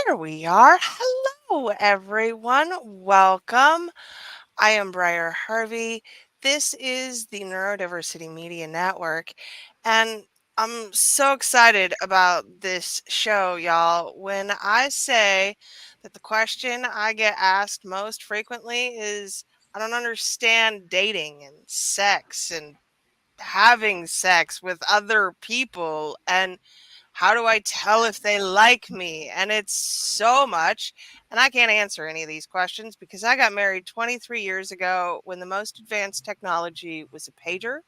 There we are. Hello, everyone. Welcome. I am Briar Harvey. This is the Neurodiversity Media Network, and I'm so excited about this show, y'all. When I say that the question I get asked most frequently is, I don't understand dating and sex and having sex with other people, and how do I tell if they like me? And it's so much. And I can't answer any of these questions because I got married 23 years ago when the most advanced technology was a pager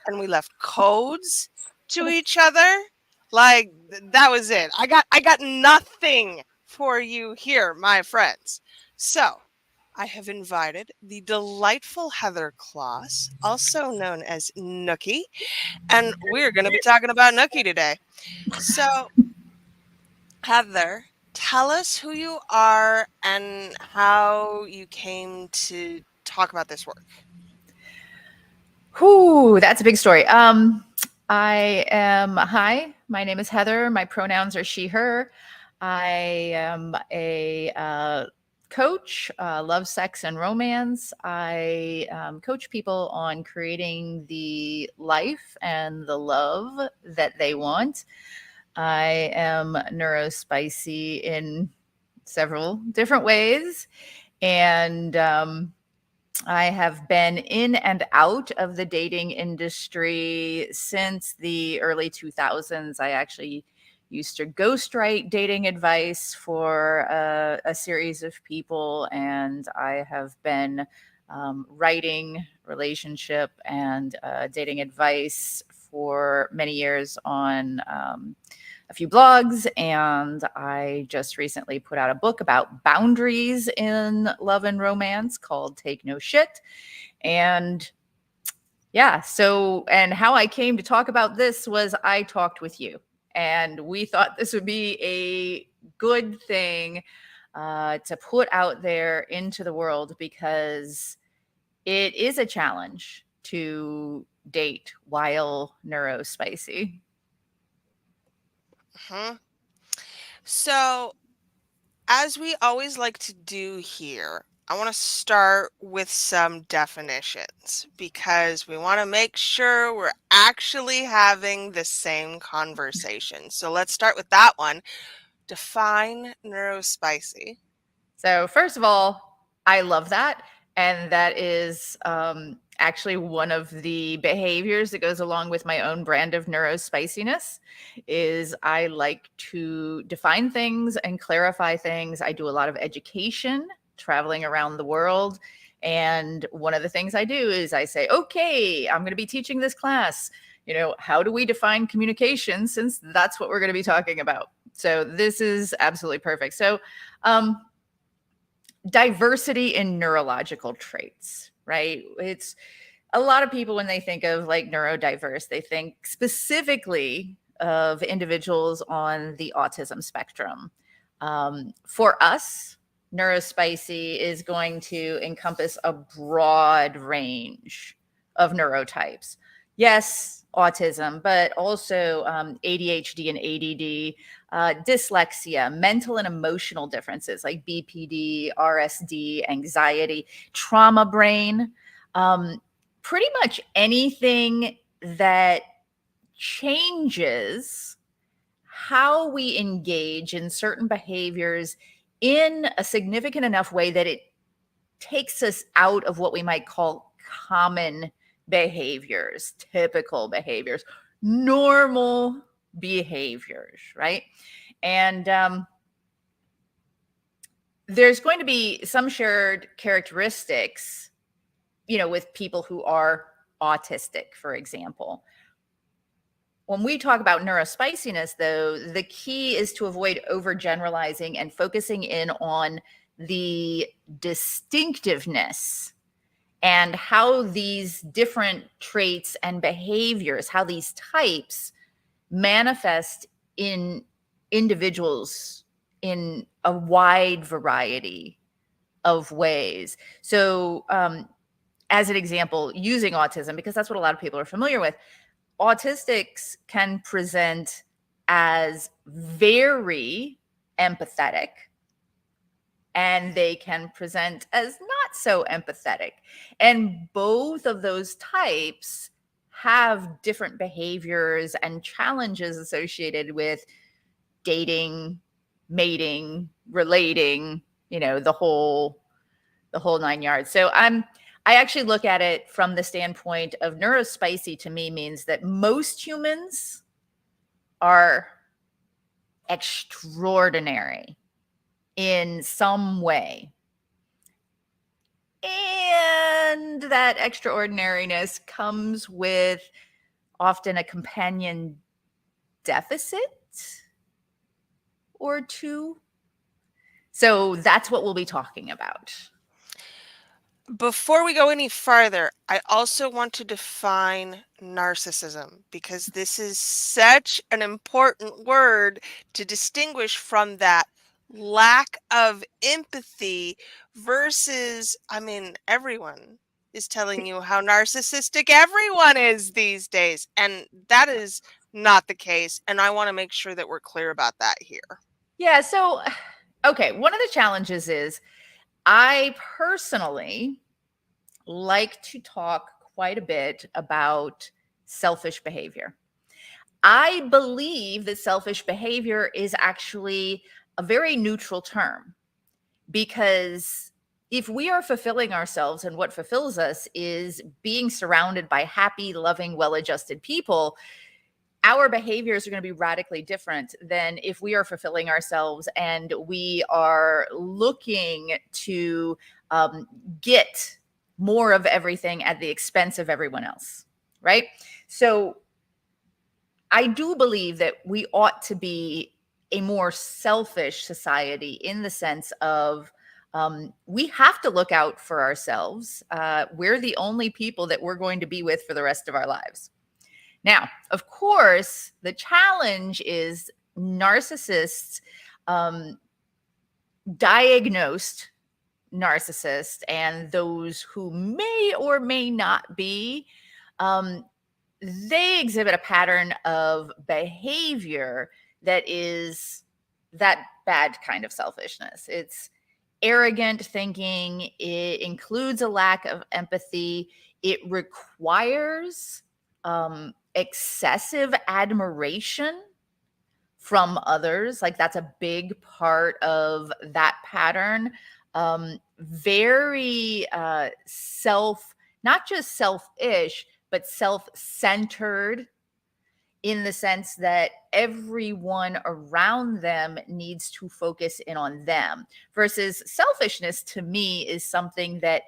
and we left codes to each other. Like that was it. I got nothing for you here, my friends. So, I have invited the delightful Heather Klaus, also known as Nookie, and we're going to be talking about Nookie today. So, Heather, tell us who you are and how you came to talk about this work. Whew, that's a big story. Hi, my name is Heather. My pronouns are she, her. I am a coach, love, sex, and romance. I coach people on creating the life and the love that they want. I am neurospicy in several different ways. And I have been in and out of the dating industry since the early 2000s. I actually used to ghostwrite dating advice for a series of people, and I have been writing relationship and dating advice for many years on a few blogs, and I just recently put out a book about boundaries in love and romance called Take No Shit. And yeah, and how I came to talk about this was I talked with you, and we thought this would be a good thing to put out there into the world because it is a challenge to date while neurospicy. Mhm. So, as we always like to do here, I want to start with some definitions because we want to make sure we're actually having the same conversation. So, let's start with that one. Define neurospicy. So, first of all, I love that. And that is actually one of the behaviors that goes along with my own brand of neurospiciness is I like to define things and clarify things. I do a lot of education traveling around the world. And one of the things I do is I say, okay, I'm going to be teaching this class. How do we define communication, since that's what we're going to be talking about? So this is absolutely perfect. So, diversity in neurological traits, right? It's a lot of people when they think of like neurodiverse, they think specifically of individuals on the autism spectrum. For us, neurospicy is going to encompass a broad range of neurotypes. Yes, autism, but also ADHD and ADD, dyslexia, mental and emotional differences like BPD, RSD, anxiety, trauma brain, pretty much anything that changes how we engage in certain behaviors in a significant enough way that it takes us out of what we might call common behaviors, typical behaviors, normal behaviors, right? And there's going to be some shared characteristics, with people who are autistic, for example. When we talk about neurospiciness, though, the key is to avoid overgeneralizing and focusing in on the distinctiveness and how these different traits and behaviors, how these types manifest in individuals in a wide variety of ways. So, as an example, using autism, because that's what a lot of people are familiar with, autistics can present as very empathetic, and they can present as not so empathetic. And both of those types have different behaviors and challenges associated with dating, mating, relating, the whole 9 yards. So I actually look at it from the standpoint of neurospicy. To me, means that most humans are extraordinary in some way. And that extraordinariness comes with often a companion deficit or two. So that's what we'll be talking about. Before we go any farther, I also want to define narcissism because this is such an important word to distinguish from that lack of empathy versus, everyone is telling you how narcissistic everyone is these days. And that is not the case. And I want to make sure that we're clear about that here. Yeah. So, okay. One of the challenges is I personally like to talk quite a bit about selfish behavior. I believe that selfish behavior is actually a very neutral term, because if we are fulfilling ourselves, and what fulfills us is being surrounded by happy, loving, well-adjusted people, our behaviors are going to be radically different than if we are fulfilling ourselves and we are looking to get more of everything at the expense of everyone else, right? So I do believe that we ought to be a more selfish society, in the sense of we have to look out for ourselves. We're the only people that we're going to be with for the rest of our lives. Now, of course, the challenge is narcissists, diagnosed narcissists, and those who may or may not be, they exhibit a pattern of behavior that is that bad kind of selfishness. It's arrogant thinking. It includes a lack of empathy. It requires excessive admiration from others. Like, that's a big part of that pattern. Very not just selfish, but self-centered, in the sense that everyone around them needs to focus in on them, versus selfishness, to me, is something that,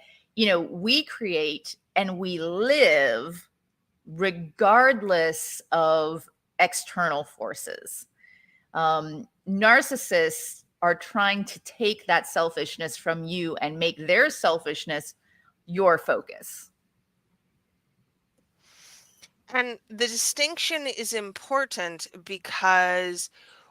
we create and we live regardless of external forces. Narcissists are trying to take that selfishness from you and make their selfishness your focus. And the distinction is important because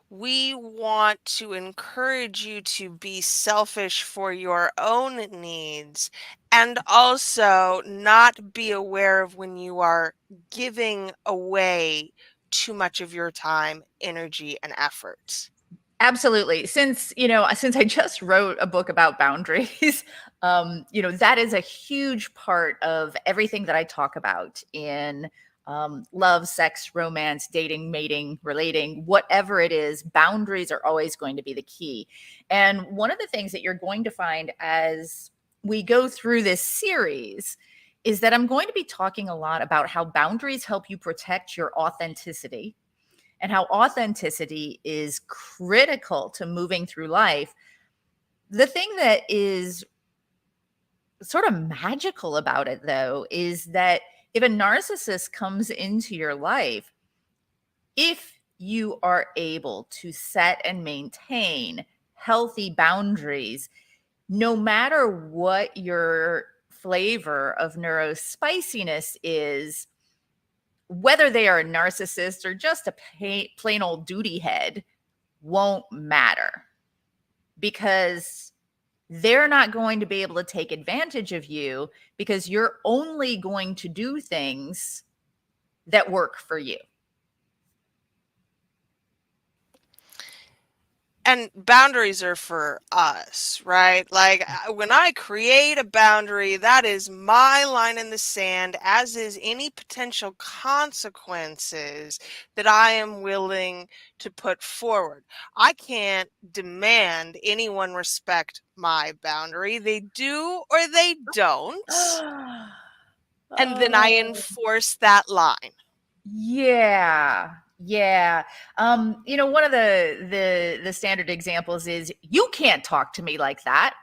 we want to encourage you to be selfish for your own needs and also not be aware of when you are giving away too much of your time, energy, and effort. Absolutely. Since I just wrote a book about boundaries, that is a huge part of everything that I talk about in love, sex, romance, dating, mating, relating, whatever it is. Boundaries are always going to be the key. And one of the things that you're going to find as we go through this series is that I'm going to be talking a lot about how boundaries help you protect your authenticity, and how authenticity is critical to moving through life. The thing that is sort of magical about it, though, is that if a narcissist comes into your life, if you are able to set and maintain healthy boundaries, no matter what your flavor of neurospiciness is, whether they are a narcissist or just a plain old duty head, won't matter, because they're not going to be able to take advantage of you, because you're only going to do things that work for you. And boundaries are for us, right? Like when I create a boundary, that is my line in the sand, as is any potential consequences that I am willing to put forward. I can't demand anyone respect my boundary. They do or they don't. And then I Oh, enforce that line. yeah. Yeah. One of the standard examples is you can't talk to me like that.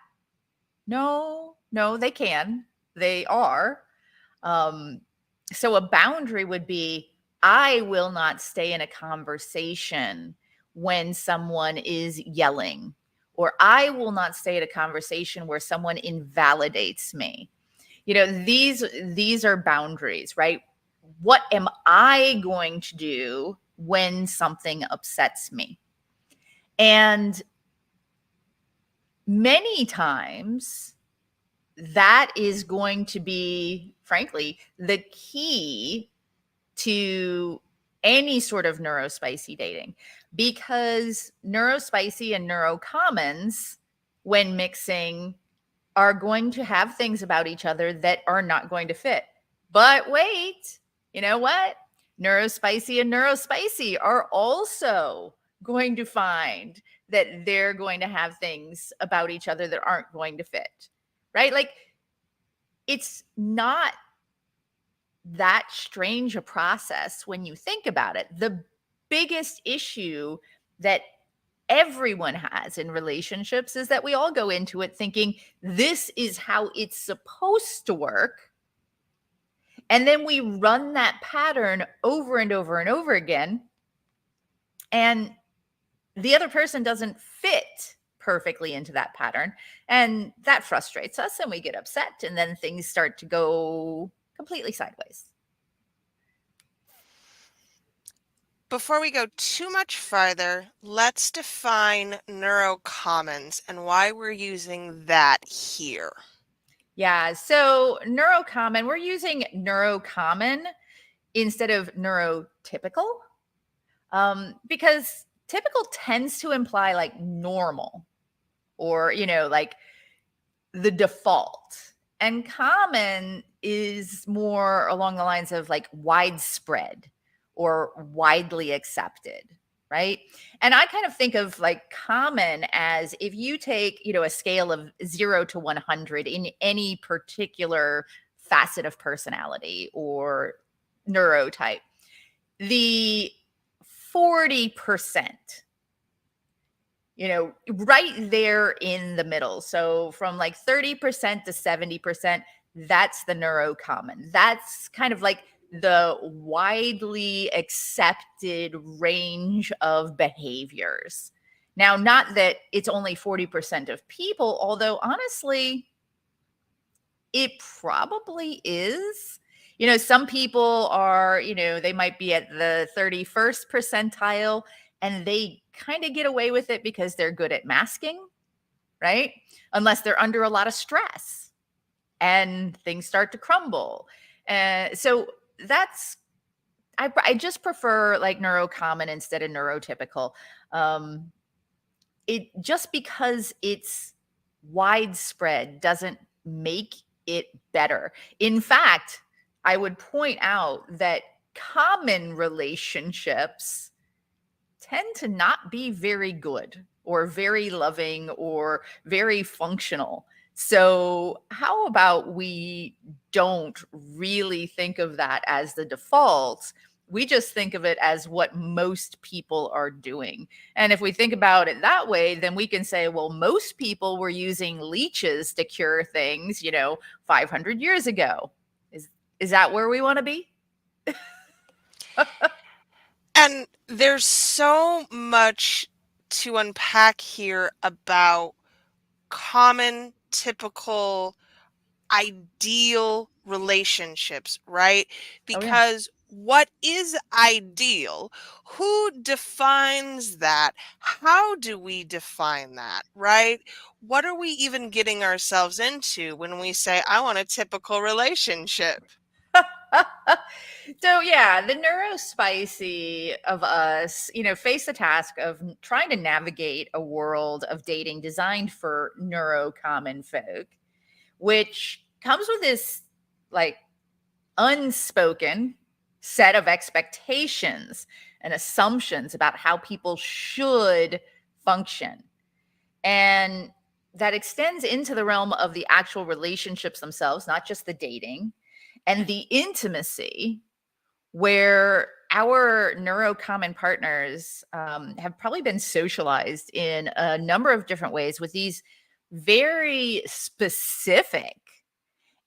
No, no, they can. They are. Um, so a boundary would be I will not stay in a conversation when someone is yelling, or I will not stay in a conversation where someone invalidates me. These are boundaries, right? What am I going to do when something upsets me? And many times that is going to be, frankly, the key to any sort of neurospicy dating, because neurospicy and neurocommons, when mixing, are going to have things about each other that are not going to fit. But wait, you know what? Neurospicy and neurospicy are also going to find that they're going to have things about each other that aren't going to fit, right? Like, it's not that strange a process when you think about it. The biggest issue that everyone has in relationships is that we all go into it thinking this is how it's supposed to work. And then we run that pattern over and over and over again. And the other person doesn't fit perfectly into that pattern. And that frustrates us and we get upset. And then things start to go completely sideways. Before we go too much farther, let's define neurocommons and why we're using that here. Yeah. So neurocommon, we're using neurocommon instead of neurotypical, because typical tends to imply like normal, or, like the default. And common is more along the lines of like widespread or widely accepted, right? And I kind of think of like common as if you take, a scale of 0 to 100 in any particular facet of personality or neurotype, the 40%, right there in the middle. So from like 30% to 70%, that's the neurocommon. That's kind of like the widely accepted range of behaviors. Now, not that it's only 40% of people, although honestly, it probably is. Some people are, they might be at the 31st percentile and they kind of get away with it because they're good at masking, right? Unless they're under a lot of stress and things start to crumble. So that's, I just prefer like neurocommon instead of neurotypical. It just because it's widespread doesn't make it better. In fact, I would point out that common relationships tend to not be very good or very loving or very functional. So, how about we don't really think of that as the default? We just think of it as what most people are doing. And if we think about it that way, then we can say, well, most people were using leeches to cure things, 500 years ago. Is that where we want to be? And there's so much to unpack here about common, typical, ideal relationships, right? Oh yeah. Because what is ideal? Who defines that? How do we define that, right? What are we even getting ourselves into when we say, I want a typical relationship? So yeah, the neurospicy of us, face the task of trying to navigate a world of dating designed for neurocommon folk, which comes with this like unspoken set of expectations and assumptions about how people should function. And that extends into the realm of the actual relationships themselves, not just the dating and the intimacy, where our neurocommon partners have probably been socialized in a number of different ways with these very specific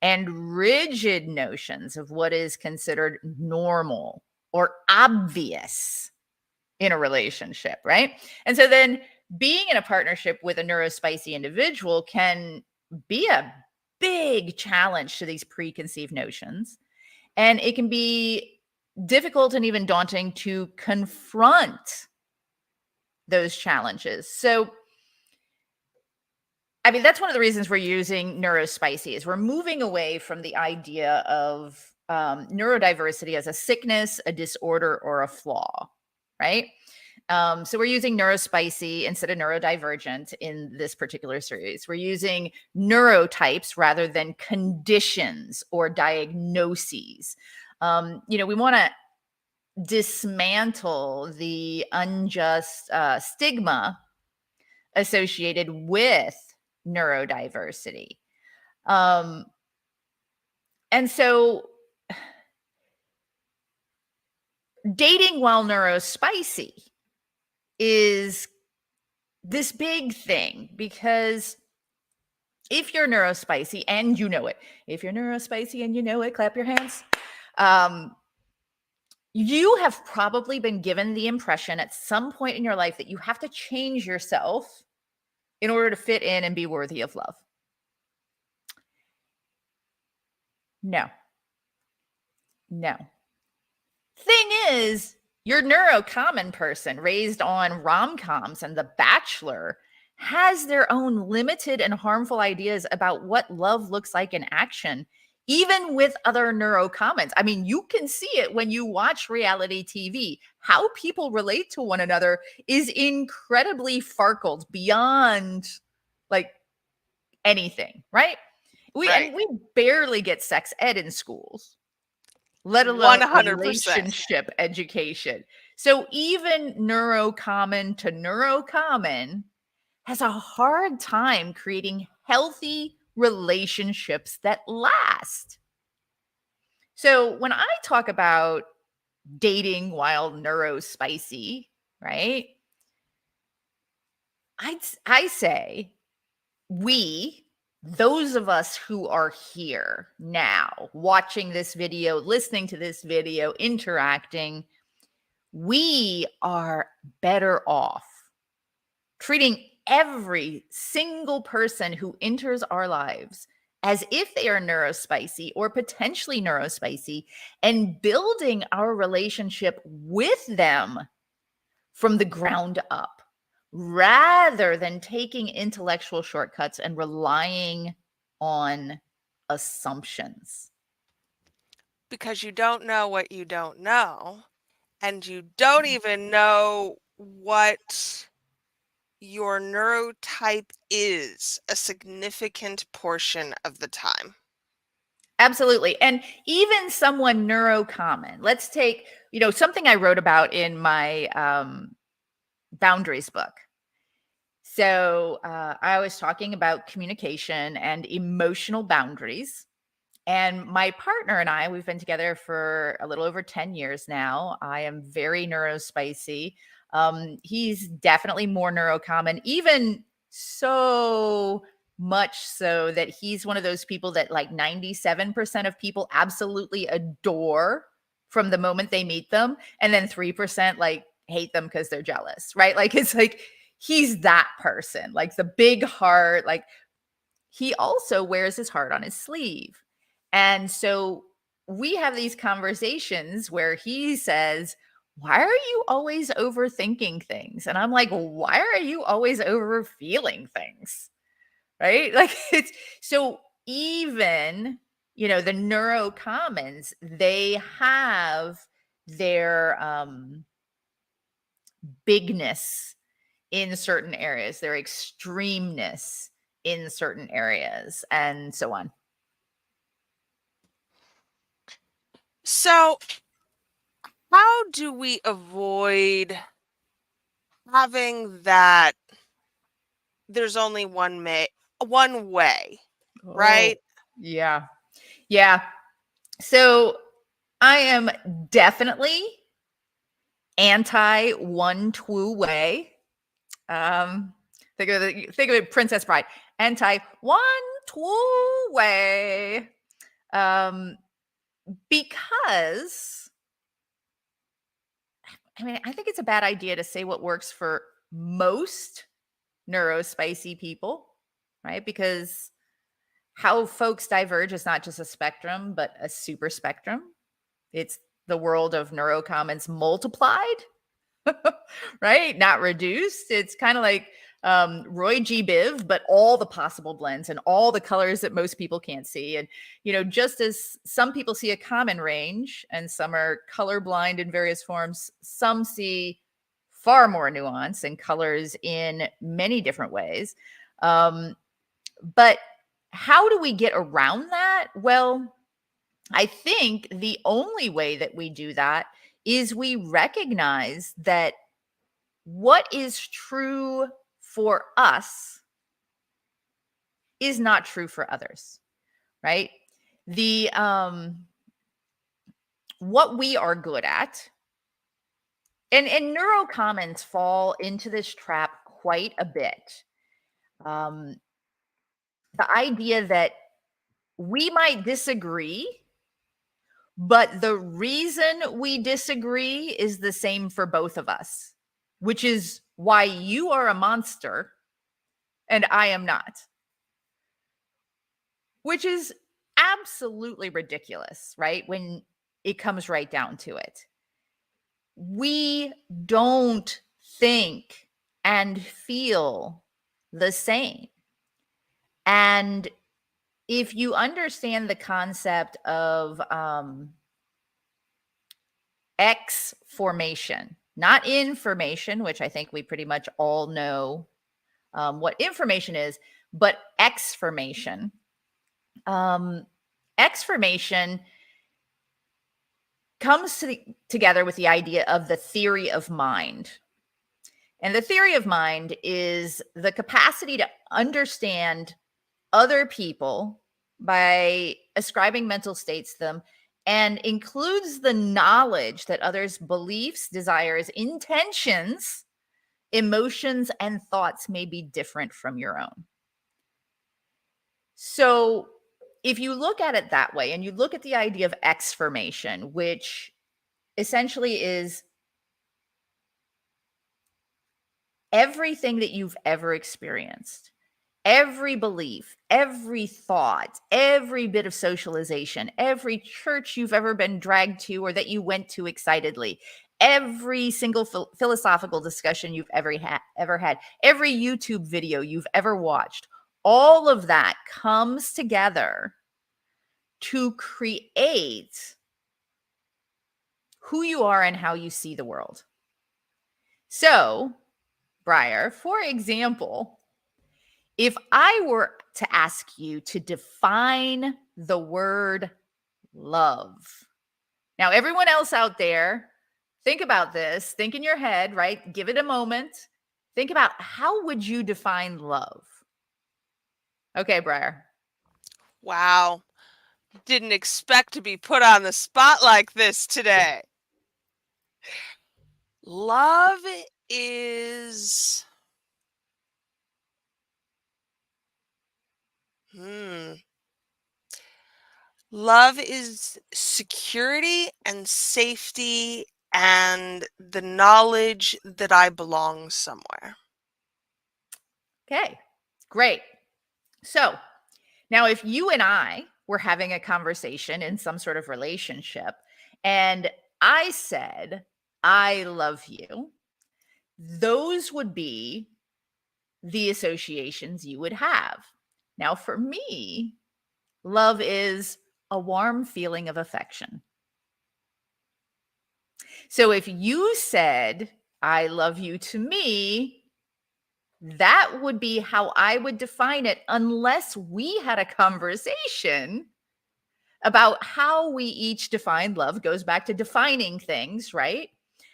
and rigid notions of what is considered normal or obvious in a relationship, right? And so then being in a partnership with a neurospicy individual can be a big challenge to these preconceived notions. And it can be difficult and even daunting to confront those challenges. So, I mean, that's one of the reasons we're using neurospicy is we're moving away from the idea of neurodiversity as a sickness, a disorder, or a flaw, right? So we're using neurospicy instead of neurodivergent in this particular series. We're using neurotypes rather than conditions or diagnoses. We want to dismantle the unjust stigma associated with neurodiversity. And so dating while neurospicy is this big thing because if you're neurospicy and you know it, if you're neurospicy and you know it, clap your hands. You have probably been given the impression at some point in your life that you have to change yourself in order to fit in and be worthy of love. No. Thing is, your neurocommon person raised on rom-coms and The Bachelor has their own limited and harmful ideas about what love looks like in action, even with other neurocommons. I mean, you can see it when you watch reality TV. How people relate to one another is incredibly farkled beyond like anything, right? Right. We barely get sex ed in schools, let alone 100%. relationship education. So even neurocommon to neurocommon has a hard time creating healthy relationships that last. So when I talk about dating while neurospicy, right? I say those of us who are here now, watching this video, listening to this video, interacting, we are better off treating every single person who enters our lives as if they are neurospicy or potentially neurospicy and building our relationship with them from the ground up rather than taking intellectual shortcuts and relying on assumptions. Because you don't know what you don't know, and you don't even know what your neurotype is a significant portion of the time. Absolutely. And even someone neurocommon, let's take, something I wrote about in my boundaries book. So I was talking about communication and emotional boundaries. And my partner and I, we've been together for a little over 10 years now. I am very neurospicy. He's definitely more neurocommon, even so much so that he's one of those people that like 97% of people absolutely adore from the moment they meet them. And then 3% like hate them because they're jealous, right? Like it's like he's that person, like the big heart. Like he also wears his heart on his sleeve. And so we have these conversations where he says, why are you always overthinking things? And I'm like, why are you always overfeeling things? Right? Like it's so even the neurocommons, they have their bigness in certain areas, their extremeness in certain areas, and so on. So, how do we avoid having that there's only one way, Oh, right? yeah. Yeah. So I am definitely anti one true way. Think of it, Princess Bride. Anti one true way. Because I think it's a bad idea to say what works for most neurospicy people, right? Because how folks diverge is not just a spectrum, but a super spectrum. It's the world of neurocommons multiplied, right? Not reduced. It's kind of like Roy G. Biv, but all the possible blends and all the colors that most people can't see. And, just as some people see a common range and some are colorblind in various forms, some see far more nuance and colors in many different ways. But how do we get around that? Well, I think the only way that we do that is we recognize that what is true for us is not true for others, right? The what we are good at, and neurocommons fall into this trap quite a bit. Um, the idea that we might disagree, but the reason we disagree is the same for both of us, which is why you are a monster and I am not, which is absolutely ridiculous, right? When it comes right down to it. We don't think and feel the same. And if you understand the concept of X formation, not information, which I think we pretty much all know what information is, but X formation. X formation comes together with the idea of the theory of mind. And the theory of mind is the capacity to understand other people by ascribing mental states to them, and includes the knowledge that others' beliefs, desires, intentions, emotions, and thoughts may be different from your own. So if you look at it that way and you look at the idea of X formation, which essentially is everything that you've ever experienced, every belief, every thought, every bit of socialization, every church you've ever been dragged to or that you went to excitedly, every single philosophical discussion you've ever had, every YouTube video you've ever watched, all of that comes together to create who you are and how you see the world. So, Briar, for example, if I were to ask you to define the word love. Now, everyone else out there, think about this. Think in your head, right? Give it a moment. Think about, how would you define love? Okay, Briar. Wow. Didn't expect to be put on the spot like this today. Love is hmm. Love is security and safety and the knowledge that I belong somewhere. Okay, great. So now, if you and I were having a conversation in some sort of relationship, and I said, I love you, those would be the associations you would have. Now, for me, love is a warm feeling of affection. So if you said, I love you to me, that would be how I would define it, unless we had a conversation about how we each define love. Goes back to defining things, right?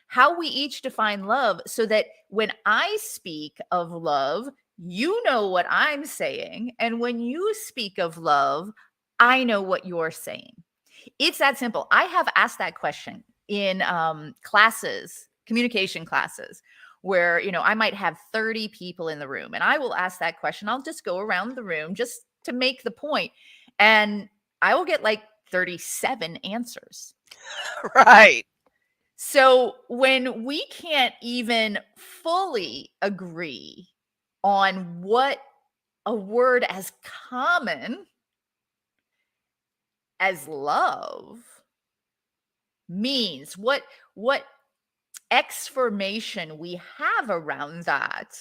How we each define love, so that when I speak of love, you know what I'm saying. And when you speak of love, I know what you're saying. It's that simple. I have asked that question in classes, communication classes, where, I might have 30 people in the room, and I will ask that question. I'll just go around the room just to make the point, and I will get like 37 answers. Right. So when we can't even fully agree on what a word as common as love means, what explanation we have around that,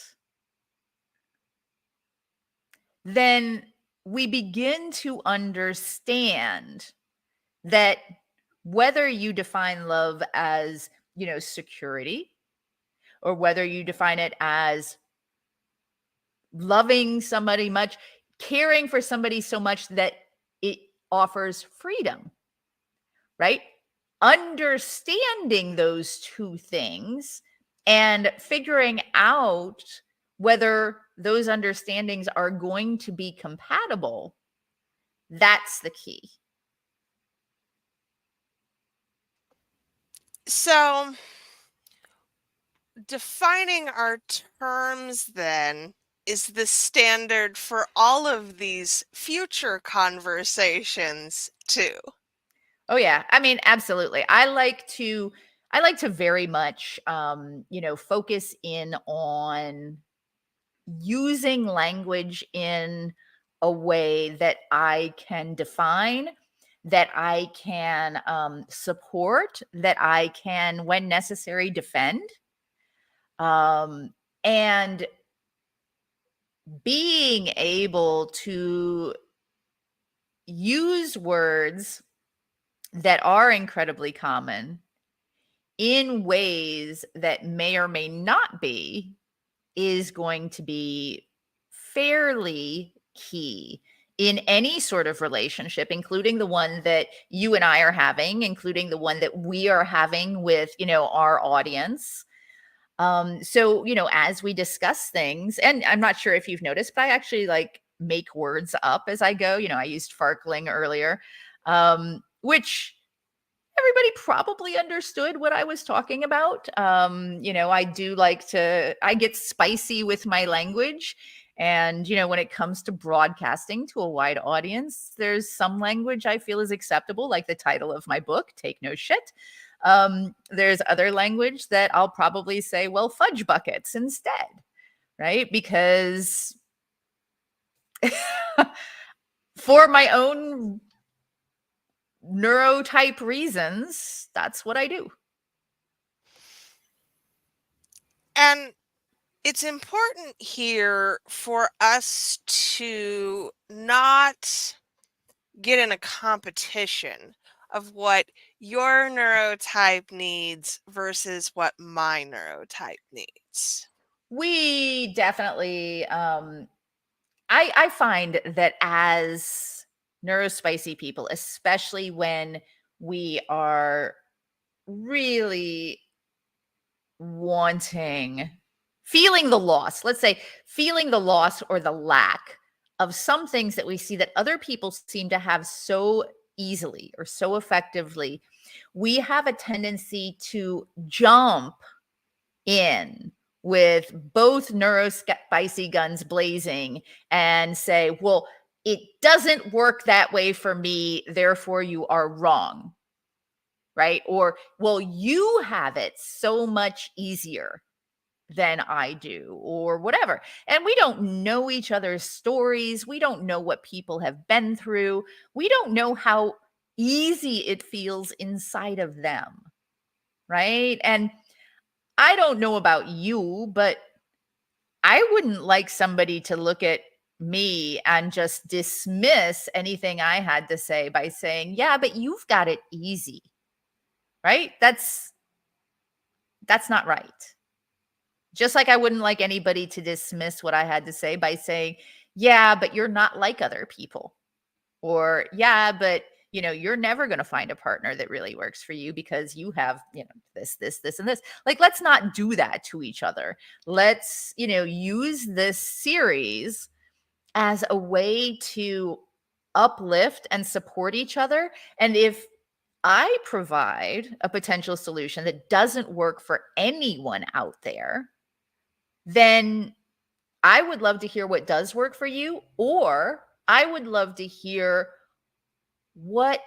then we begin to understand that whether you define love as, security, or whether you define it as loving somebody much, caring for somebody so much that it offers freedom, right? Understanding those two things and figuring out whether those understandings are going to be compatible, that's the key. So, defining our terms then is the standard for all of these future conversations too. Oh yeah, I mean, absolutely. I like to very much focus in on using language in a way that I can define, that I can support, that I can, when necessary, defend. And being able to use words that are incredibly common in ways that may or may not be is going to be fairly key in any sort of relationship, including the one that you and I are having, including the one that we are having with, our audience. So, as we discuss things, and I'm not sure if you've noticed, but I actually like make words up as I go. I used farkling earlier, which everybody probably understood what I was talking about. I do I get spicy with my language. And, when it comes to broadcasting to a wide audience, there's some language I feel is acceptable, like the title of my book, Take No Shit. There's other language that I'll probably say, well, fudge buckets instead, right? Because for my own neurotype reasons, that's what I do. And it's important here for us to not get in a competition of what your neurotype needs versus what my neurotype needs. We definitely, I find that as neurospicy people, especially when we are really wanting, feeling the loss, let's say feeling the loss or the lack of some things that we see that other people seem to have so easily or so effectively, we have a tendency to jump in with both neurospicy guns blazing and say, well, it doesn't work that way for me, therefore you are wrong, right? Or, well, you have it so much easier than I do, or whatever. And we don't know each other's stories. We don't know what people have been through. We don't know how easy it feels inside of them, right? And I don't know about you, but I wouldn't like somebody to look at me and just dismiss anything I had to say by saying, yeah, but you've got it easy, right? That's not right. Just like I wouldn't like anybody to dismiss what I had to say by saying, yeah, but you're not like other people. Or, yeah, but you're never going to find a partner that really works for you because you have, this, and this. Like, let's not do that to each other. Let's, use this series as a way to uplift and support each other. And if I provide a potential solution that doesn't work for anyone out there, then I would love to hear what does work for you, or I would love to hear what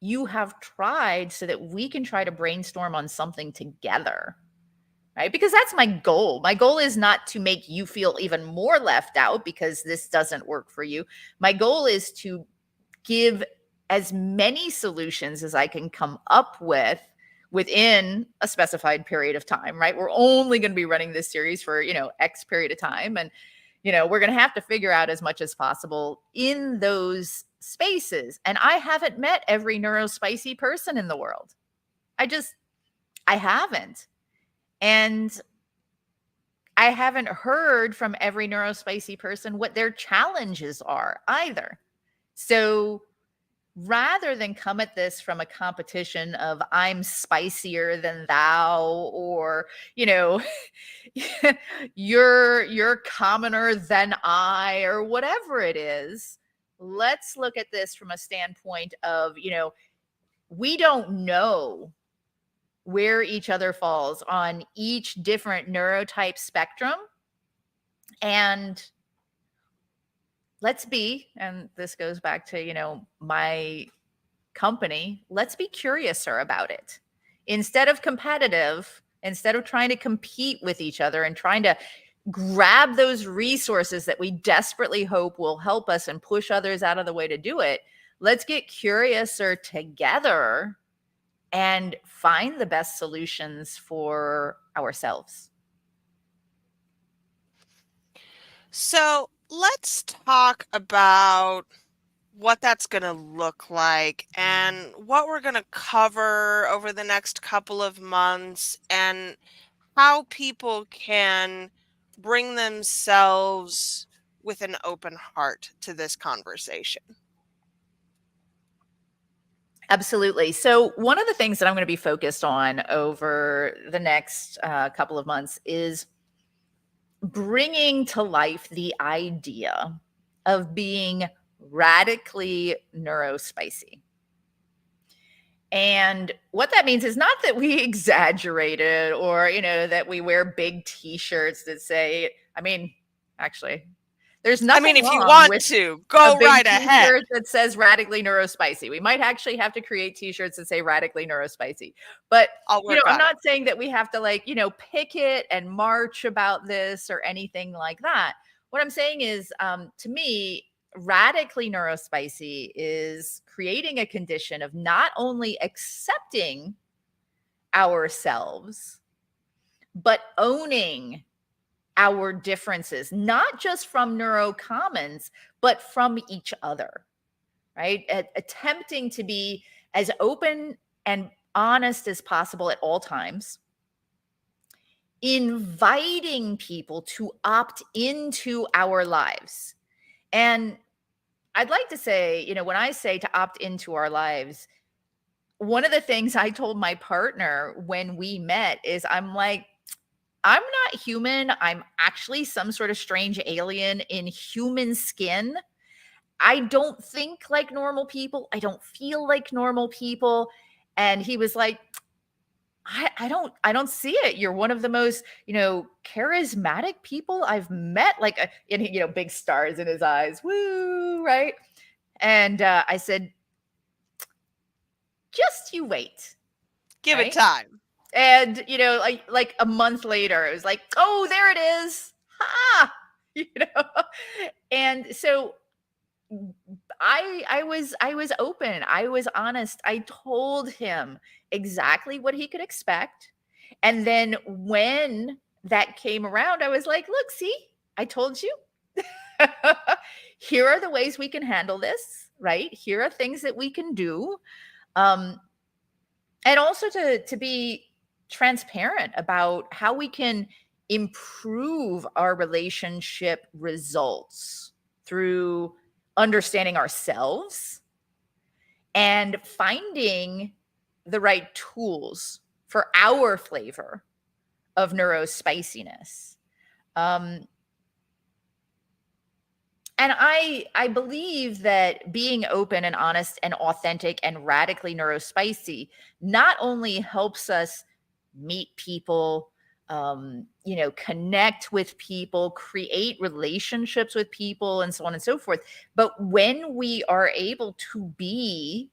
you have tried so that we can try to brainstorm on something together, right? Because that's my goal. My goal is not to make you feel even more left out because this doesn't work for you. My goal is to give as many solutions as I can come up with within a specified period of time, right? We're only going to be running this series for, X period of time. And, we're going to have to figure out as much as possible in those spaces. And I haven't met every neurospicy person in the world. I haven't. And I haven't heard from every neurospicy person what their challenges are either. So rather than come at this from a competition of I'm spicier than thou, or you're commoner than I, or whatever it is, let's look at this from a standpoint of we don't know where each other falls on each different neurotype spectrum. And let's be, and this goes back to, my company, let's be curiouser about it. Instead of competitive, instead of trying to compete with each other and trying to grab those resources that we desperately hope will help us and push others out of the way to do it, let's get curiouser together and find the best solutions for ourselves. So let's talk about what that's going to look like and what we're going to cover over the next couple of months, and how people can bring themselves with an open heart to this conversation. Absolutely. So one of the things that I'm going to be focused on over the next couple of months is bringing to life the idea of being radically neurospicy. And what that means is not that we exaggerated or, that we wear big t-shirts that say, actually, there's nothing if you wrong want with to, a go big right ahead. t-shirt that says radically neurospicy. We might actually have to create t-shirts that say radically neurospicy. But, I'm not saying that we have to picket and march about this or anything like that. What I'm saying is, to me, radically neurospicy is creating a condition of not only accepting ourselves, but owning our differences, not just from neurocommons, but from each other, right? Attempting to be as open and honest as possible at all times, inviting people to opt into our lives. And I'd like to say, when I say to opt into our lives, one of the things I told my partner when we met is I'm like, I'm not human. I'm actually some sort of strange alien in human skin. I don't think like normal people. I don't feel like normal people. And he was like, I don't see it. You're one of the most, charismatic people I've met, and big stars in his eyes. Woo, right? And I said, just you wait. Give right? it time. And, like a month later, it was like, oh, there it is. Ha! And so I was open. I was honest. I told him exactly what he could expect. And then when that came around, I was like, look, see, I told you. Here are the ways we can handle this, right? Here are things that we can do. Um, and also to be transparent about how we can improve our relationship results through understanding ourselves and finding the right tools for our flavor of neurospiciness. Um, and I believe that being open and honest and authentic and radically neurospicy not only helps us meet people, connect with people, create relationships with people, and so on and so forth, but when we are able to be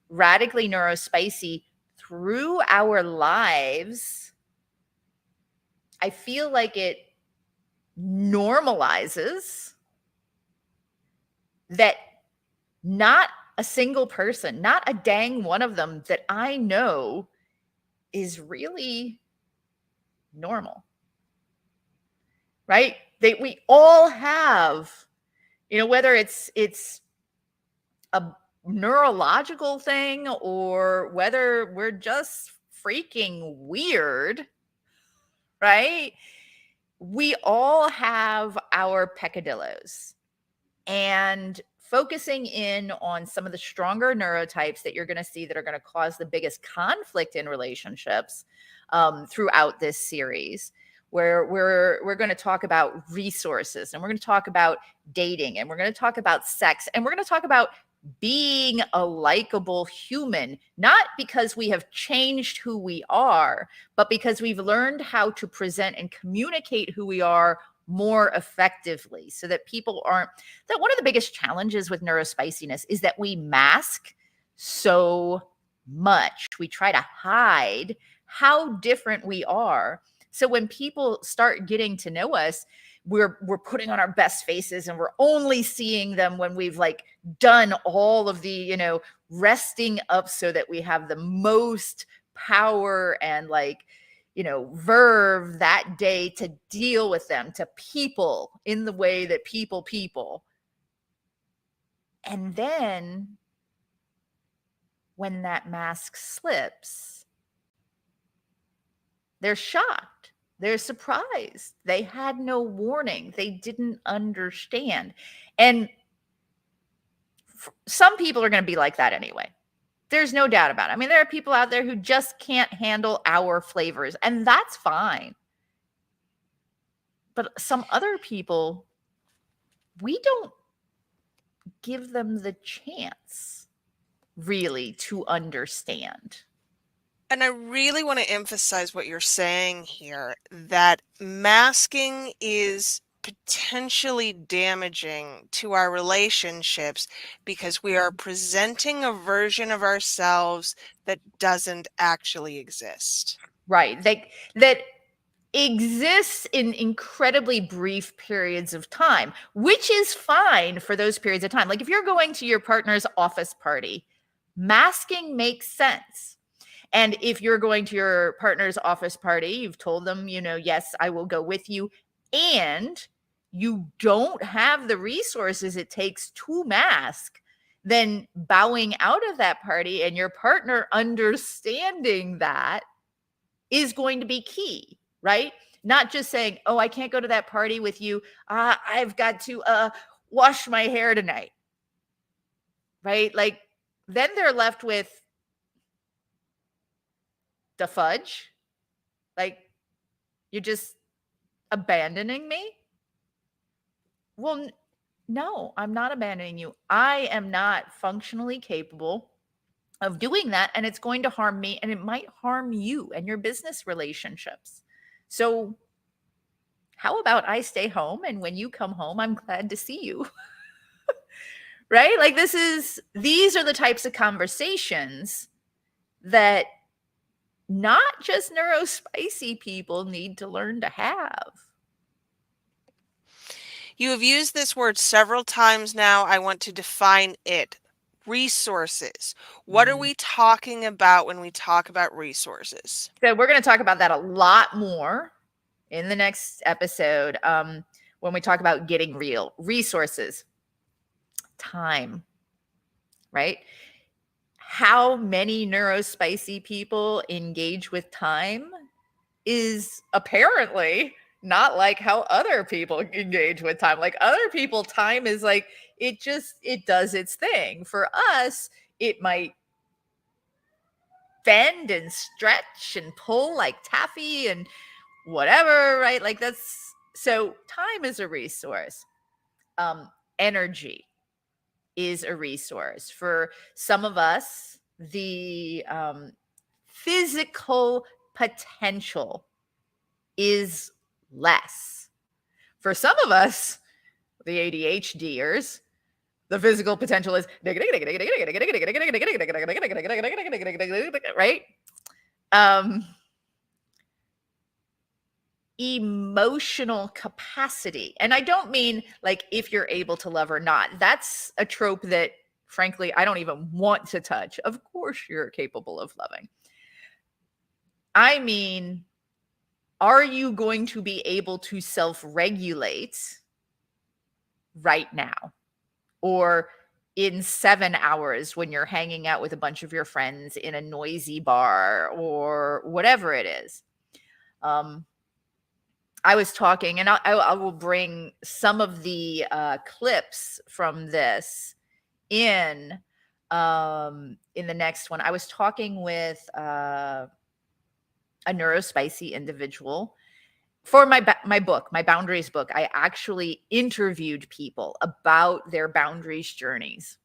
radically neurospicy through our lives, I feel like it normalizes that not a single person, not a dang one of them that I know is really normal, right? We all have, whether it's a neurological thing or whether we're just freaking weird, right? We all have our peccadillos. And focusing in on some of the stronger neurotypes that you're going to see that are going to cause the biggest conflict in relationships throughout this series, where we're going to talk about resources, and we're going to talk about dating, and we're going to talk about sex, and we're going to talk about being a likable human, not because we have changed who we are, but because we've learned how to present and communicate who we are more effectively, so that people aren't. That one of the biggest challenges with neurospiciness is that we mask so much. We try to hide how different we are. So when people start getting to know us, we're putting on our best faces, and we're only seeing them when we've like done all of the, resting up so that we have the most power and verve that day to deal with them, to people in the way that people. And then when that mask slips, they're shocked. They're surprised. They had no warning. They didn't understand. And some people are going to be like that anyway. There's no doubt about it. I mean, there are people out there who just can't handle our flavors, and that's fine. But some other people, we don't give them the chance really to understand. And I really want to emphasize what you're saying here, that masking is potentially damaging to our relationships because we are presenting a version of ourselves that doesn't actually exist. Right. That exists in incredibly brief periods of time, which is fine for those periods of time. Like if you're going to your partner's office party, masking makes sense. And if you're going to your partner's office party, you've told them, yes, I will go with you, and you don't have the resources it takes to mask, then bowing out of that party and your partner understanding that is going to be key, right? Not just saying, oh, I can't go to that party with you. I've got to wash my hair tonight, right? Like then they're left with the fudge. Like, you're just abandoning me? Well, no, I'm not abandoning you. I am not functionally capable of doing that, and it's going to harm me, and it might harm you and your business relationships. So how about I stay home, and when you come home, I'm glad to see you. Right? Like these are the types of conversations that not just neurospicy people need to learn to have. You have used this word several times now. I want to define it. Resources. What are we talking about when we talk about resources? So we're going to talk about that a lot more in the next episode. when we talk about getting real resources, time, right? How many neurospicy people engage with time is apparently not like how other people engage with time. Like other people, time is like, it does its thing. For us, it might bend and stretch and pull like taffy and whatever, right? Like that's, so time is a resource. Energy is a resource. For some of us, the physical potential is less. For some of us, the ADHDers, the physical potential is right. Emotional capacity, and I don't mean like if you're able to love or not. That's a trope that frankly I don't even want to touch. Of course you're capable of loving. I mean, are you going to be able to self-regulate right now, or in 7 hours when you're hanging out with a bunch of your friends in a noisy bar or whatever it is? I was talking, and I will bring some of the clips from this in the next one. I was talking with a neurospicy individual for my book, my boundaries book. I actually interviewed people about their boundaries journeys,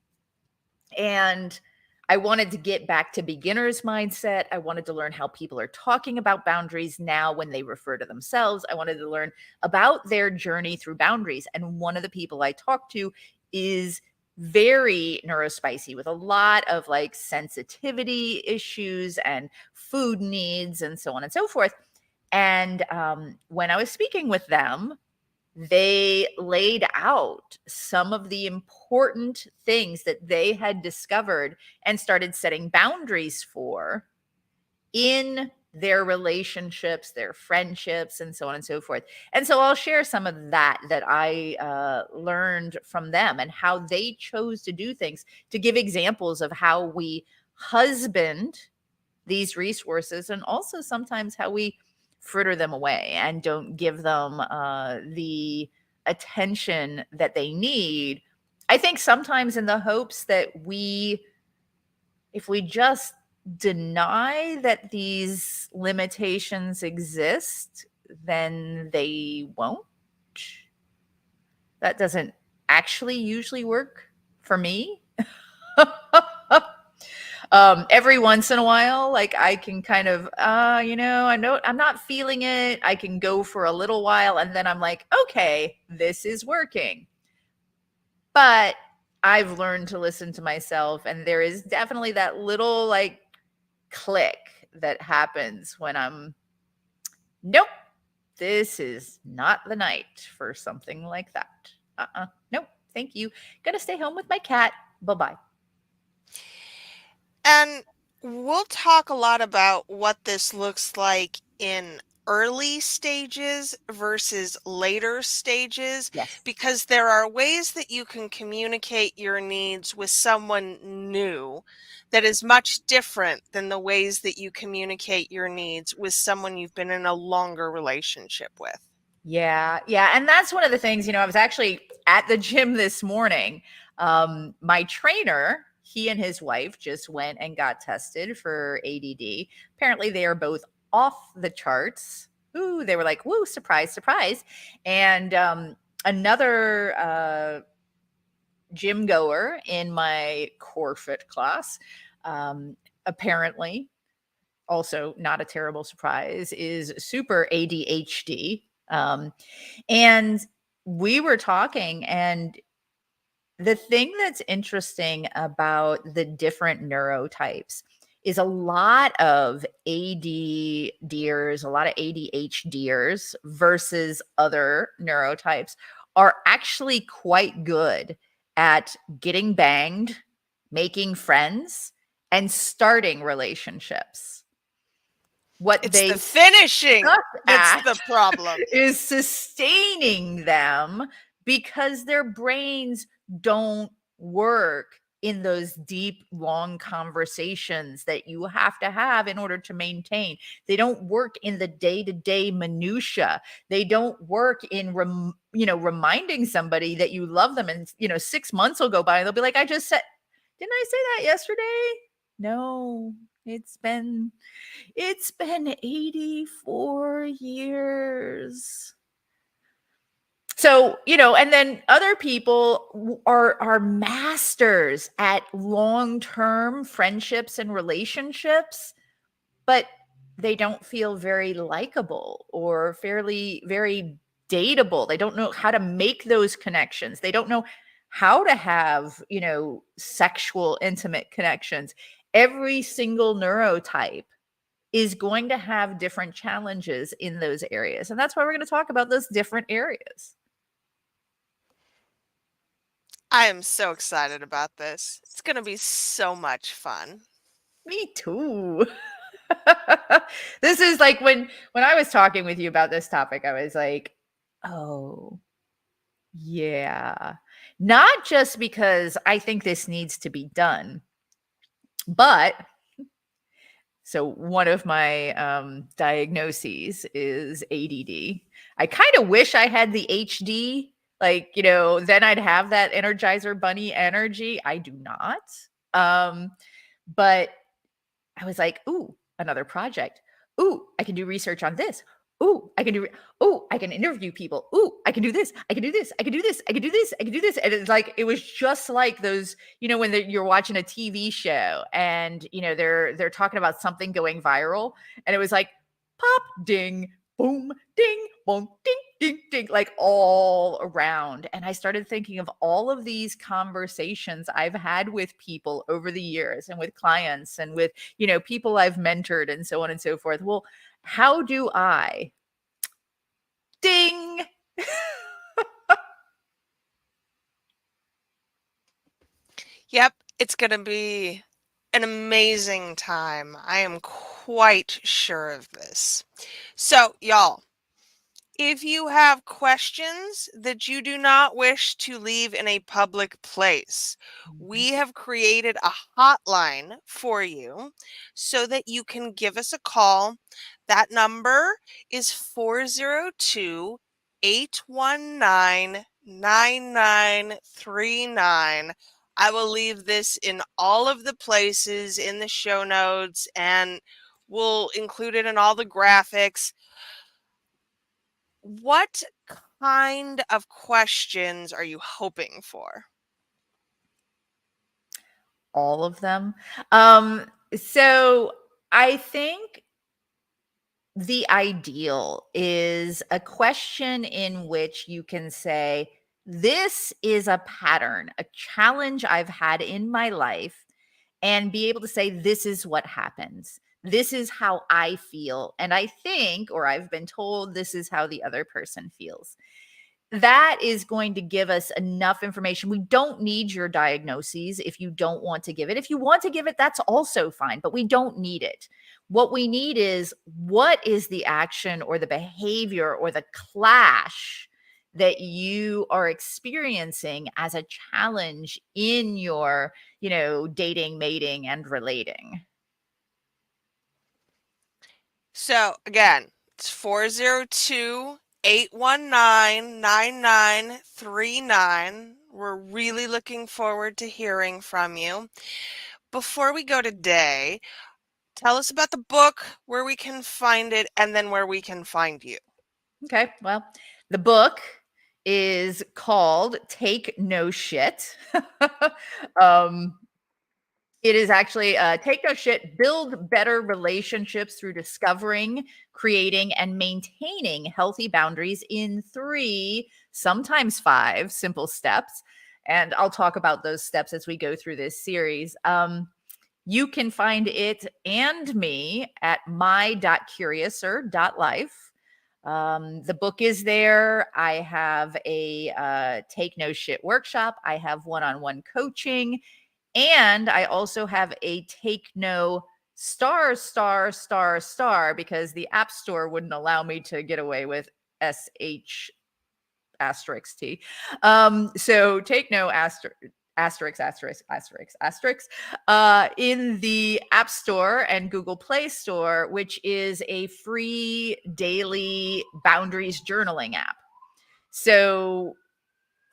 and I wanted to get back to beginner's mindset. I wanted to learn how people are talking about boundaries now when they refer to themselves. I wanted to learn about their journey through boundaries. And one of the people I talked to is very neurospicy with a lot of like sensitivity issues and food needs and so on and so forth. And when I was speaking with them, they laid out some of the important things that they had discovered and started setting boundaries for in their relationships, their friendships, and so on and so forth. And so I'll share some of that I learned from them and how they chose to do things, to give examples of how we husband these resources, and also sometimes how we fritter them away and don't give them the attention that they need. I think sometimes in the hopes that if we just deny that these limitations exist, then they won't. That doesn't actually usually work for me. Every once in a while, like I can kind of, I know I'm not feeling it. I can go for a little while and then I'm like, okay, this is working. But I've learned to listen to myself, and there is definitely that little like click that happens when nope, this is not the night for something like that. Nope, thank you. Gonna stay home with my cat. Bye-bye. And we'll talk a lot about what this looks like in early stages versus later stages, Yes. because there are ways that you can communicate your needs with someone new that is much different than the ways that you communicate your needs with someone you've been in a longer relationship with. Yeah. Yeah. And that's one of the things, I was actually at the gym this morning. My trainer, he and his wife just went and got tested for ADD. Apparently, they are both off the charts. Ooh, they were like, woo, surprise, surprise. And another gym goer in my core fit class, apparently, also not a terrible surprise, is super ADHD. And we were talking, and the thing that's interesting about the different neurotypes is a lot of ADDers, a lot of ADHDers versus other neurotypes are actually quite good at getting banged, making friends, and starting relationships. What It's they the finishing suck that's at the problem. is sustaining them because their brains don't work in those deep, long conversations that you have to have in order to maintain. They don't work in the day-to-day minutia. They don't work in reminding somebody that you love them, and 6 months will go by and they'll be like, didn't I say that yesterday? No, it's been 84 years. So, and then other people are masters at long-term friendships and relationships, but they don't feel very likable or fairly very dateable. They don't know how to make those connections. They don't know how to have, sexual intimate connections. Every single neurotype is going to have different challenges in those areas. And that's why we're going to talk about those different areas. I am so excited about this. It's going to be so much fun. Me too. This is like when I was talking with you about this topic, I was like, oh, yeah. Not just because I think this needs to be done, but so one of my diagnoses is ADD. I kind of wish I had the HD, then I'd have that Energizer Bunny energy. I do not. But I was like, ooh, another project. Ooh, I can do research on this. Ooh, I can interview people. Ooh, I can do this. I can do this. I can do this. I can do this. I can do this. And it's like, it was just like those, when you're watching a TV show and, they're talking about something going viral. And it was like, pop, ding, boom, ding, boom, ding, ding, ding, like all around. And I started thinking of all of these conversations I've had with people over the years and with clients and with, people I've mentored and so on and so forth. Well, how do I ding? Yep, it's going to be an amazing time. I am quite sure of this. So, y'all, if you have questions that you do not wish to leave in a public place, we have created a hotline for you so that you can give us a call. That number is 402 819 9939. I will leave this in all of the places in the show notes, and we'll include it in all the graphics. What kind of questions are you hoping for? All of them. So I think the ideal is a question in which you can say, this is a pattern, a challenge I've had in my life, and be able to say, this is what happens. This is how I feel. And I think, or I've been told, this is how the other person feels. That is going to give us enough information. We don't need your diagnoses if you don't want to give it. If you want to give it, that's also fine, but we don't need it. What we need is, what is the action or the behavior or the clash that you are experiencing as a challenge in your, dating, mating, and relating? So again, it's 402 819 9939. We're really looking forward to hearing from you. Before we go today, tell us about the book, where we can find it, and then where we can find you. Okay. Well, the book is called Take No Shit. um, it is actually Take No Shit, Build Better Relationships Through Discovering, Creating, and Maintaining Healthy Boundaries in 3, sometimes 5 simple steps. And I'll talk about those steps as we go through this series. You can find it and me at my.curiouser.life. The book is there. I have a Take No Shit workshop. I have one-on-one coaching. And I also have a Take No star, star, star, star, because the App Store wouldn't allow me to get away with SH asterisk T. So take no asterisk, asterisk, asterisk, asterisk, in the App Store and Google Play Store, which is a free daily boundaries journaling app. So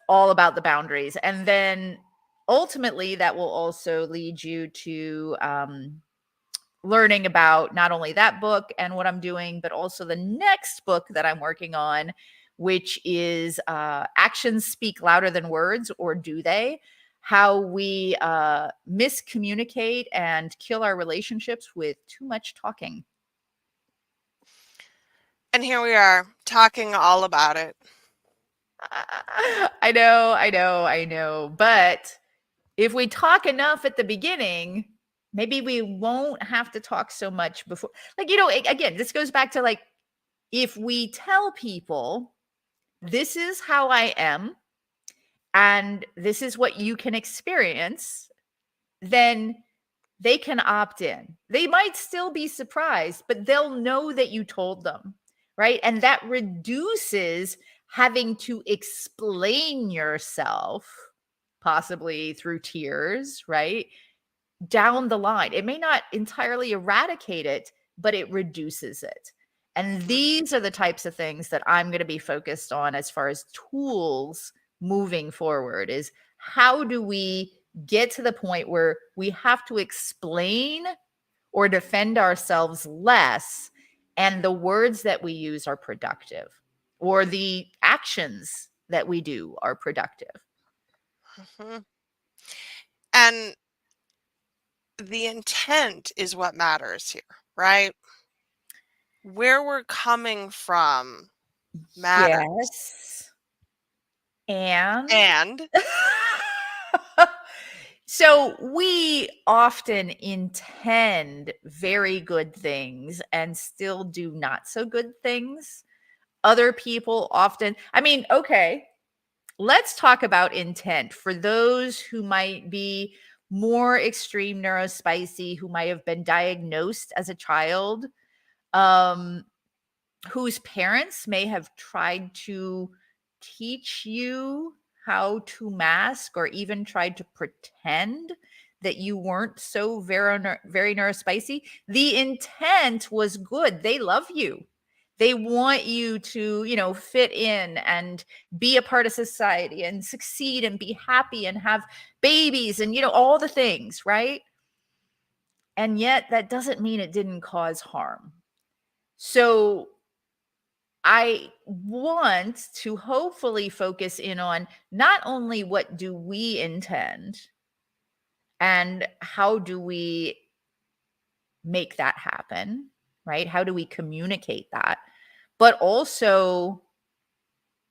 all about the boundaries. And then ultimately, that will also lead you to learning about not only that book and what I'm doing, but also the next book that I'm working on, which is Actions Speak Louder Than Words, or Do They? How we miscommunicate and kill our relationships with too much talking. And here we are talking all about it. I know, I know, I know. But if we talk enough at the beginning, maybe we won't have to talk so much before. Like, again, this goes back to like, if we tell people, this is how I am, and this is what you can experience, then they can opt in. They might still be surprised, but they'll know that you told them, right? And that reduces having to explain yourself, possibly through tears, right? Down the line. It may not entirely eradicate it, but it reduces it. And these are the types of things that I'm going to be focused on as far as tools moving forward, is how do we get to the point where we have to explain or defend ourselves less, and the words that we use are productive, or the actions that we do are productive. Mhm. And the intent is what matters here, right? Where we're coming from matters. Yes. And And so we often intend very good things and still do not so good things. Other people often, I mean, okay, let's talk about intent for those who might be more extreme neurospicy, who might have been diagnosed as a child, um, whose parents may have tried to teach you how to mask, or even tried to pretend that you weren't so very neurospicy. The intent was good. They love you. They want you to, fit in and be a part of society and succeed and be happy and have babies and, all the things, right? And yet that doesn't mean it didn't cause harm. So I want to hopefully focus in on not only what do we intend and how do we make that happen, right? How do we communicate that? But also,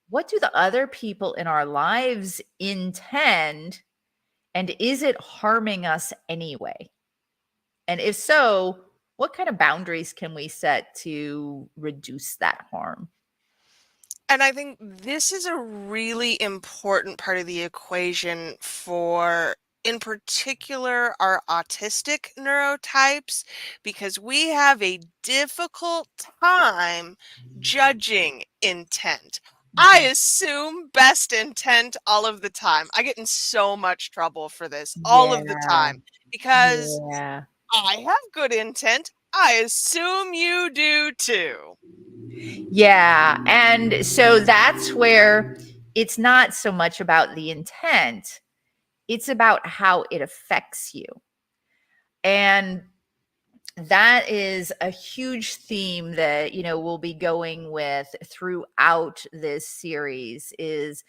what do the other people in our lives intend? And is it harming us anyway? And if so, what kind of boundaries can we set to reduce that harm? And I think this is a really important part of the equation for, in particular, our autistic neurotypes, because we have a difficult time judging intent. I assume best intent all of the time. I get in so much trouble for this all of the Yeah. time because Yeah. I have good intent. I assume you do too. Yeah. And so that's where it's not so much about the intent, it's about how it affects you. And that is a huge theme that we'll be going with throughout this series. Is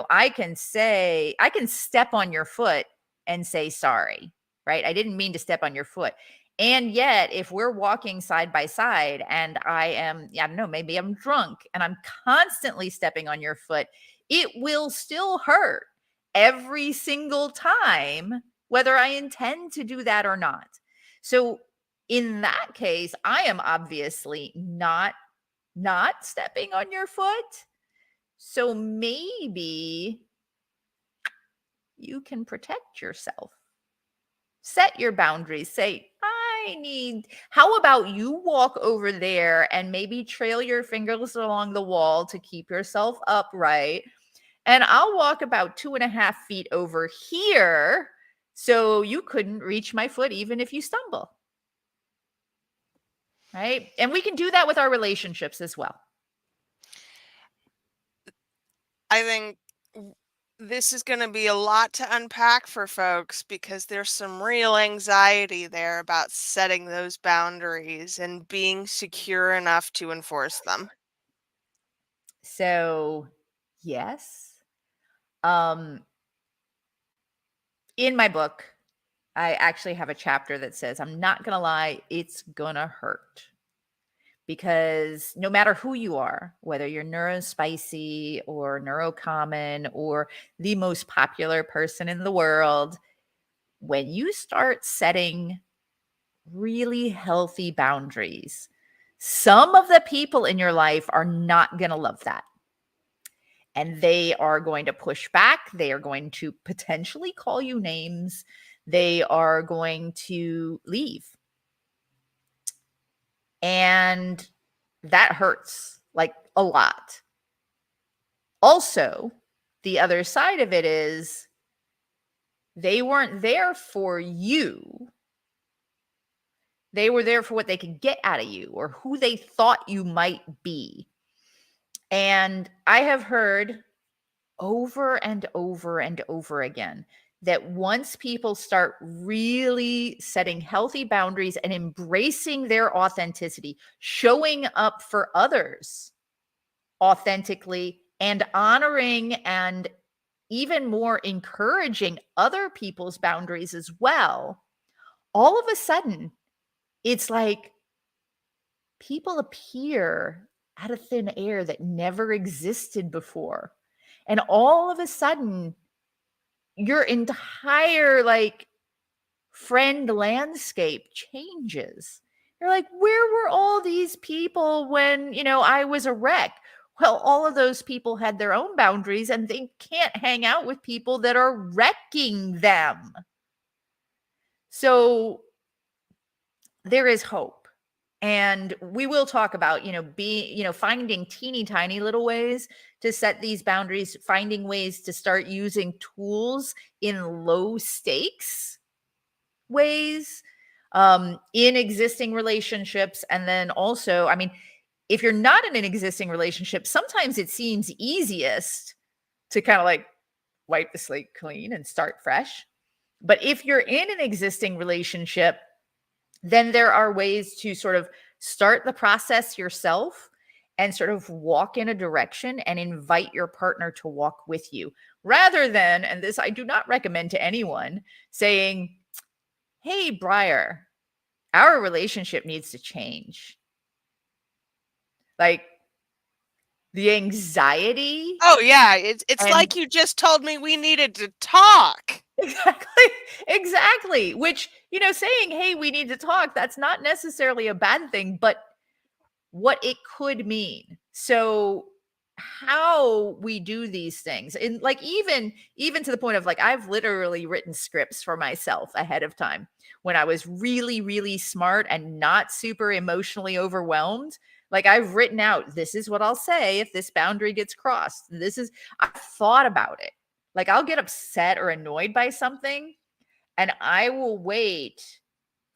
I can step on your foot and say sorry, right? I didn't mean to step on your foot. And yet if we're walking side by side and I don't know, maybe I'm drunk and I'm constantly stepping on your foot, it will still hurt every single time, whether I intend to do that or not. So in that case, I am obviously not stepping on your foot. So maybe you can protect yourself. Set your boundaries. Say, how about you walk over there and maybe trail your fingers along the wall to keep yourself upright? And I'll walk about 2.5 feet over here so you couldn't reach my foot even if you stumble. Right? And we can do that with our relationships as well. I think this is going to be a lot to unpack for folks because there's some real anxiety there about setting those boundaries and being secure enough to enforce them. So, yes. In my book, I actually have a chapter that says, I'm not going to lie, it's going to hurt. Because no matter who you are, whether you're neurospicy or neurocommon or the most popular person in the world, when you start setting really healthy boundaries, some of the people in your life are not going to love that. And they are going to push back. They are going to potentially call you names. They are going to leave. And that hurts like a lot. Also, the other side of it is they weren't there for you. They were there for what they could get out of you or who they thought you might be. And I have heard over and over and over again that once people start really setting healthy boundaries and embracing their authenticity, showing up for others authentically, and honoring and even more encouraging other people's boundaries as well, all of a sudden, it's like people appear out of thin air that never existed before. And all of a sudden, your entire like friend landscape changes. You're like, where were all these people when, I was a wreck? Well, all of those people had their own boundaries and they can't hang out with people that are wrecking them. So there is hope. And we will talk about, finding teeny tiny little ways to set these boundaries, finding ways to start using tools in low stakes ways in existing relationships. And then also, if you're not in an existing relationship, sometimes it seems easiest to kind of like wipe the slate clean and start fresh. But if you're in an existing relationship, then there are ways to sort of start the process yourself and sort of walk in a direction and invite your partner to walk with you rather than, and this I do not recommend to anyone, saying, hey, Briar, our relationship needs to change. Like the anxiety. Oh yeah, it's like you just told me we needed to talk. Exactly. Which, saying, hey, we need to talk, that's not necessarily a bad thing, but what it could mean. So how we do these things, and like even to the point of like, I've literally written scripts for myself ahead of time when I was really, really smart and not super emotionally overwhelmed. Like I've written out, this is what I'll say if this boundary gets crossed. I've thought about it. Like I'll get upset or annoyed by something and I will wait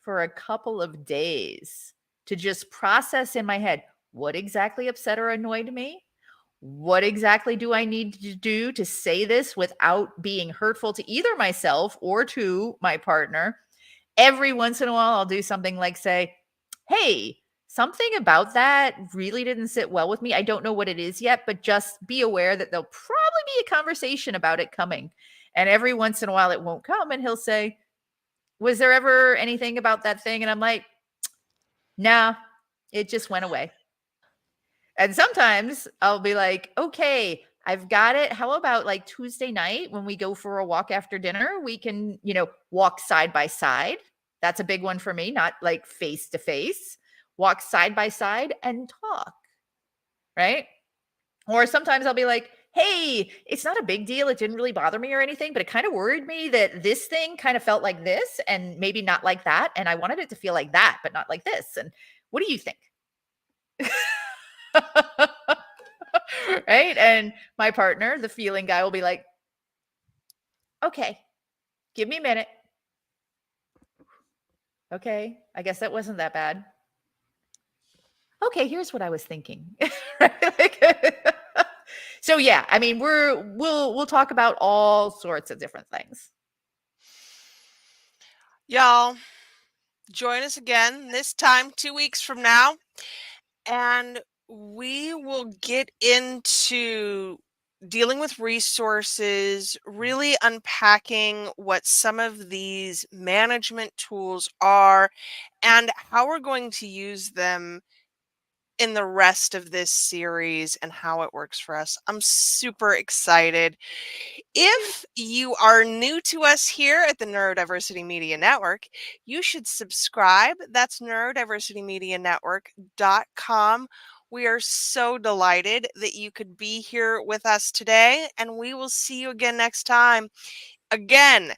for a couple of days to just process in my head, what exactly upset or annoyed me? What exactly do I need to do to say this without being hurtful to either myself or to my partner? Every once in a while, I'll do something like say, hey, something about that really didn't sit well with me. I don't know what it is yet, but just be aware that there'll probably be a conversation about it coming. And every once in a while, it won't come. And he'll say, was there ever anything about that thing? And I'm like, nah, it just went away. And sometimes I'll be like, okay, I've got it. How about like Tuesday night when we go for a walk after dinner? We can, walk side by side. That's a big one for me, not like face to face. Walk side by side and talk. Right. Or sometimes I'll be like, hey, it's not a big deal. It didn't really bother me or anything, but it kind of worried me that this thing kind of felt like this and maybe not like that. And I wanted it to feel like that, but not like this. And what do you think? Right? And my partner, the feeling guy, will be like, okay, give me a minute. Okay, I guess that wasn't that bad. Okay, here's what I was thinking. So yeah, I mean, we'll talk about all sorts of different things. Y'all, join us again this time 2 weeks from now, and we will get into dealing with resources, really unpacking what some of these management tools are and how we're going to use them in the rest of this series and how it works for us. I'm super excited. If you are new to us here at the Neurodiversity Media Network, you should subscribe. That's neurodiversitymedianetwork.com. We are so delighted that you could be here with us today, and we will see you again next time. Again,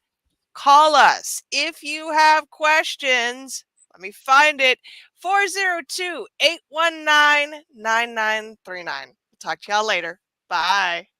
call us if you have questions. Let me find it. 402-819-9939. Talk to y'all later. Bye.